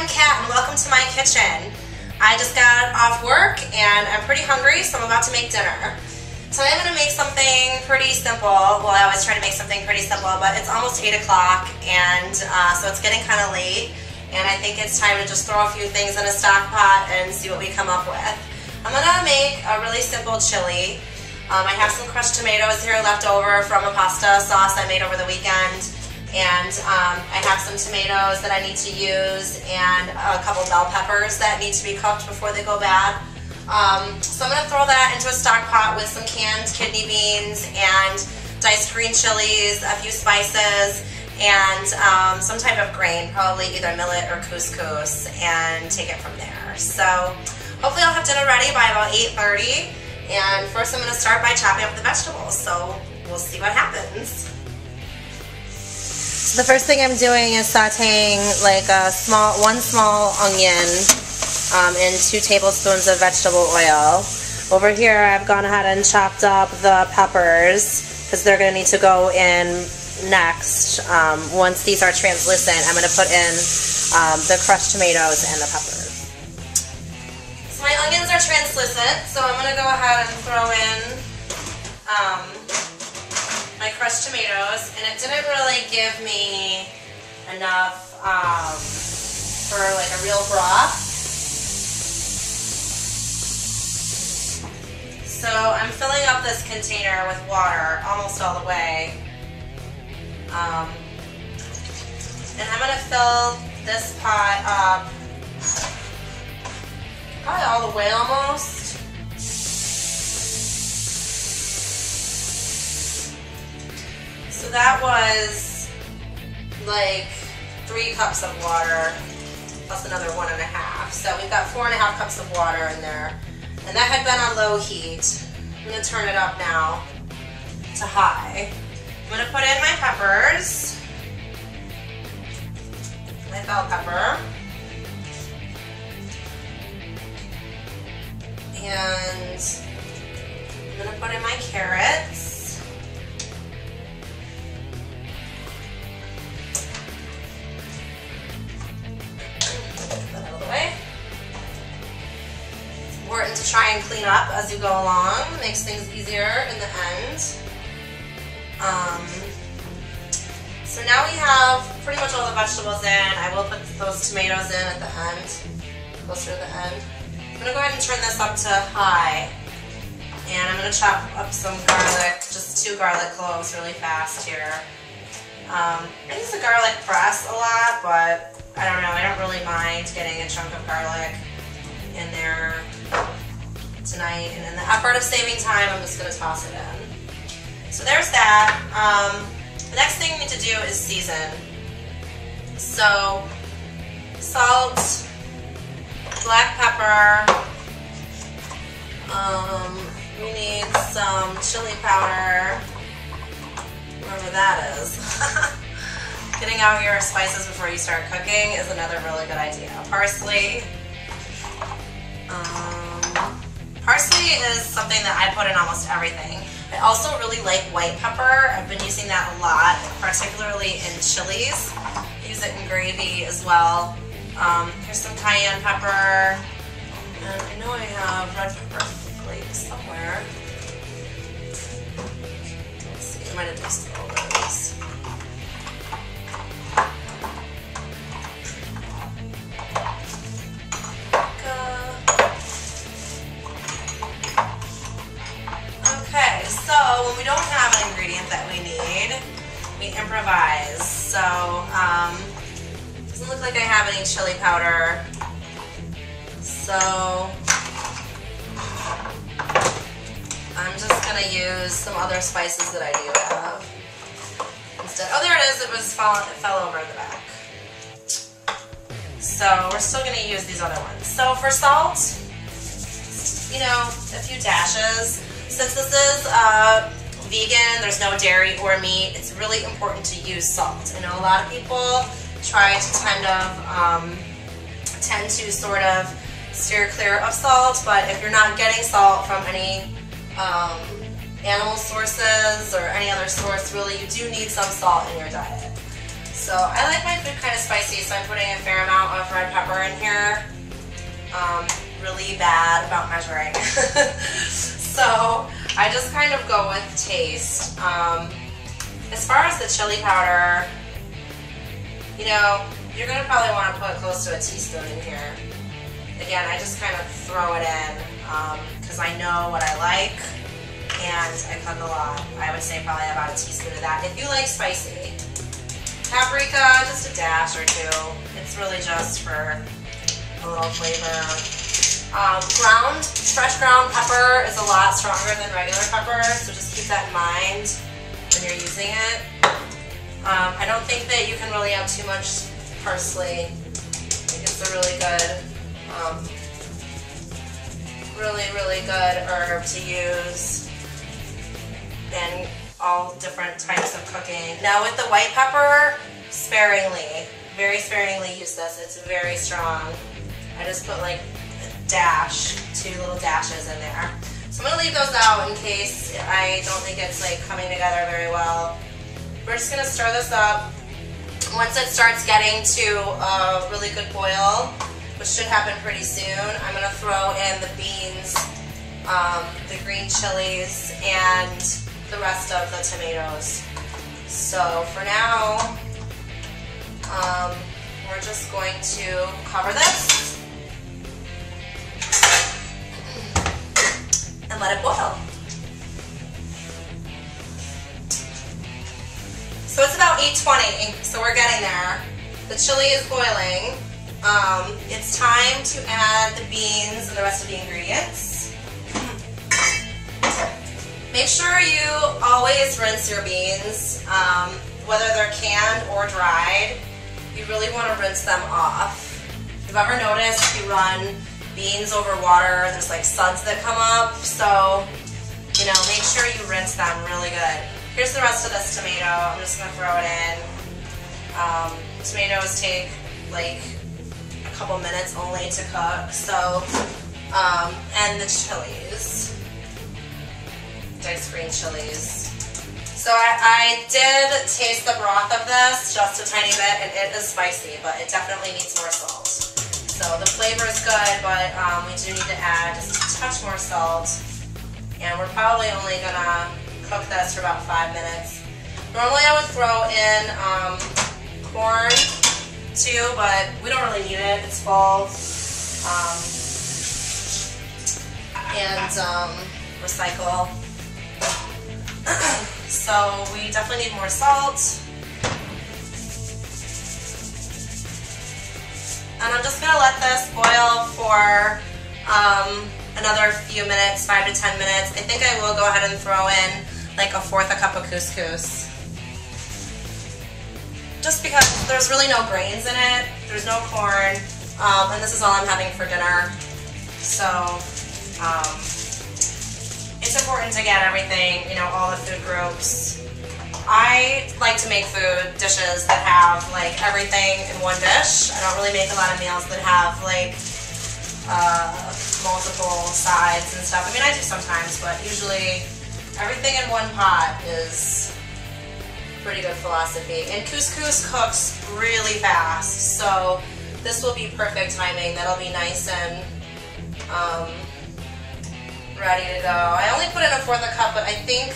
I'm Kat and welcome to my kitchen. I just got off work and I'm pretty hungry, so I'm about to make dinner. So I'm going to make something pretty simple. Well, I always try to make something pretty simple, but it's almost 8 o'clock and so it's getting kind of late. And I think it's time to just throw a few things in a stock pot and see what we come up with. I'm going to make a really simple chili. I have some crushed tomatoes here left over from a pasta sauce I made over the weekend. And I have some tomatoes that I need to use and a couple bell peppers that need to be cooked before they go bad. So I'm going to throw that into a stock pot with some canned kidney beans and diced green chilies, a few spices, and some type of grain, probably either millet or couscous, and take it from there. So hopefully I'll have dinner ready by about 8:30. And first I'm going to start by chopping up the vegetables, so we'll see what happens. So the first thing I'm doing is sauteing like one small onion in 2 tablespoons of vegetable oil. Over here I've gone ahead and chopped up the peppers because they're going to need to go in next. Once these are translucent, I'm going to put in the crushed tomatoes and the peppers. So my onions are translucent, so I'm going to go ahead and throw in my crushed tomatoes, and it didn't really give me enough for like a real broth. So I'm filling up this container with water almost all the way. And I'm going to fill this pot up probably all the way almost. So that was like 3 cups of water plus another 1.5. So we've got 4.5 cups of water in there. And that had been on low heat. I'm going to turn it up now to high. I'm going to put in my peppers, my bell pepper, and I'm going to put in my carrots. Important to try and clean up as you go along. Makes things easier in the end. So now we have pretty much all the vegetables in. I will put those tomatoes in at the end, closer to the end. I'm going to go ahead and turn this up to high. And I'm going to chop up some garlic, just 2 garlic cloves really fast here. I use the garlic press a lot, but I don't know, I don't really mind getting a chunk of garlic in there tonight, and in the effort of saving time, I'm just going to toss it in. So there's that. The next thing we need to do is season. So salt, black pepper, we need some chili powder, wherever that is. Getting out your spices before you start cooking is another really good idea. Parsley. Parsley is something that I put in almost everything. I also really like white pepper. I've been using that a lot, particularly in chilies. I use it in gravy as well. Here's some cayenne pepper. And I know I have red pepper flakes somewhere. Let's see, I might have just all those. Okay, so when we don't have an ingredient that we need, we improvise. So, doesn't look like I have any chili powder. So, I'm just going to use some other spices that I do have instead. Oh, there it is. It fell over the back. So, we're still going to use these other ones. So, for salt, you know, a few dashes. Since this is vegan, there's no dairy or meat, it's really important to use salt. I know a lot of people try to tend to sort of steer clear of salt, but if you're not getting salt from any animal sources or any other source, really, you do need some salt in your diet. So I like my food kind of spicy, so I'm putting a fair amount of red pepper in here. Really bad about measuring. So I just kind of go with taste. As far as the chili powder, you know, you're going to probably want to put close to a teaspoon in here. Again, I just kind of throw it in because I know what I like and I cook a lot. I would say probably about a teaspoon of that. If you like spicy. Paprika, just a dash or two. It's really just for a little flavor. Fresh ground pepper is a lot stronger than regular pepper, so just keep that in mind when you're using it. I don't think that you can really have too much parsley. I think it's a really good, really good herb to use in all different types of cooking. Now with the white pepper, sparingly, very sparingly use this. It's very strong. I just put like a dash, 2 little dashes in there. So I'm gonna leave those out in case I don't think it's like coming together very well. We're just gonna stir this up. Once it starts getting to a really good boil, which should happen pretty soon, I'm gonna throw in the beans, the green chilies, and the rest of the tomatoes. So for now, we're just going to cover this and let it boil. So it's about 8:20, so we're getting there. The chili is boiling. It's time to add the beans and the rest of the ingredients. Make sure you always rinse your beans, whether they're canned or dried. You really want to rinse them off. If you've ever noticed, if you run beans over water, there's like suds that come up, so you know, make sure you rinse them really good. Here's the rest of this tomato. I'm just going to throw it in. Tomatoes take like a couple minutes only to cook, so, and the chilies. Diced green chilies. So I did taste the broth of this just a tiny bit, and it is spicy, but it definitely needs more salt. So the flavor is good, but we do need to add just a touch more salt. And we're probably only gonna cook this for about 5 minutes. Normally I would throw in corn too, but we don't really need it. It's full. Recycle. So we definitely need more salt. And I'm just gonna let this boil for another few minutes, 5 to 10 minutes. I think I will go ahead and throw in like 1/4 cup of couscous. Just because there's really no grains in it, there's no corn, and this is all I'm having for dinner. So it's important to get everything, you know, all the food groups. I like to make food dishes that have like everything in one dish. I don't really make a lot of meals that have like multiple sides and stuff. I mean, I do sometimes, but usually everything in one pot is pretty good philosophy. And couscous cooks really fast, so this will be perfect timing. That'll be nice and ready to go. I only put in 1/4 cup, but I think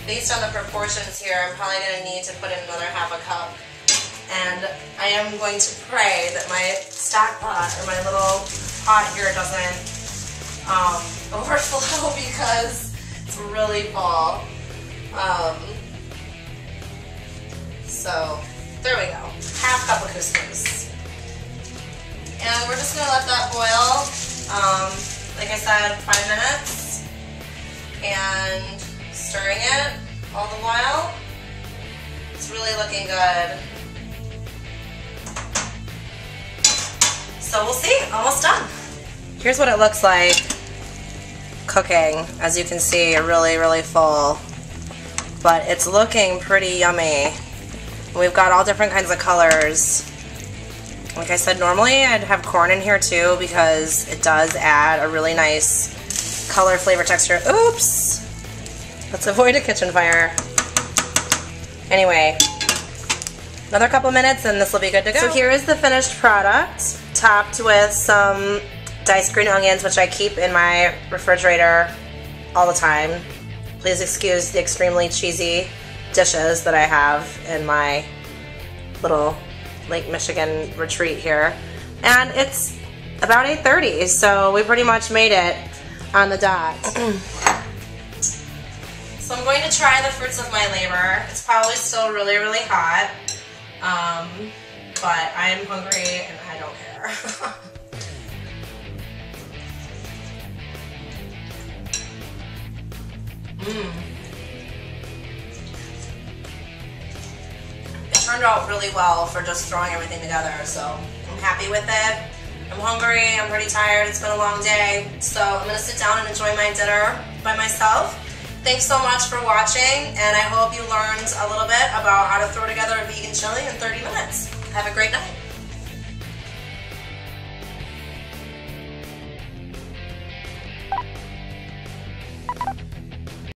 based on the proportions here, I'm probably going to need to put in another 1/2 cup. And I am going to pray that my stock pot, or my little pot here, doesn't overflow because it's really full. So there we go, 1/2 cup of couscous. And we're just going to let that boil, like I said, 5 minutes, and stirring it all the while. It's really looking good. So we'll see, almost done. Here's what it looks like cooking. As you can see, really, really full. But it's looking pretty yummy. We've got all different kinds of colors. Like I said, normally I'd have corn in here too because it does add a really nice color, flavor, texture. Oops! Let's avoid a kitchen fire. Anyway, Another couple minutes and this will be good to go. So here is the finished product, topped with some diced green onions, which I keep in my refrigerator all the time. Please excuse the extremely cheesy dishes that I have in my little Lake Michigan retreat here. And it's about 8:30, so we pretty much made it on the dot. So I'm going to try the fruits of my labor. It's probably still really, really hot, but I'm hungry and I don't care. It turned out really well for just throwing everything together, so I'm happy with it. I'm hungry, I'm pretty tired, it's been a long day, so I'm going to sit down and enjoy my dinner by myself. Thanks so much for watching, and I hope you learned a little bit about how to throw together a vegan chili in 30 minutes. Have a great night.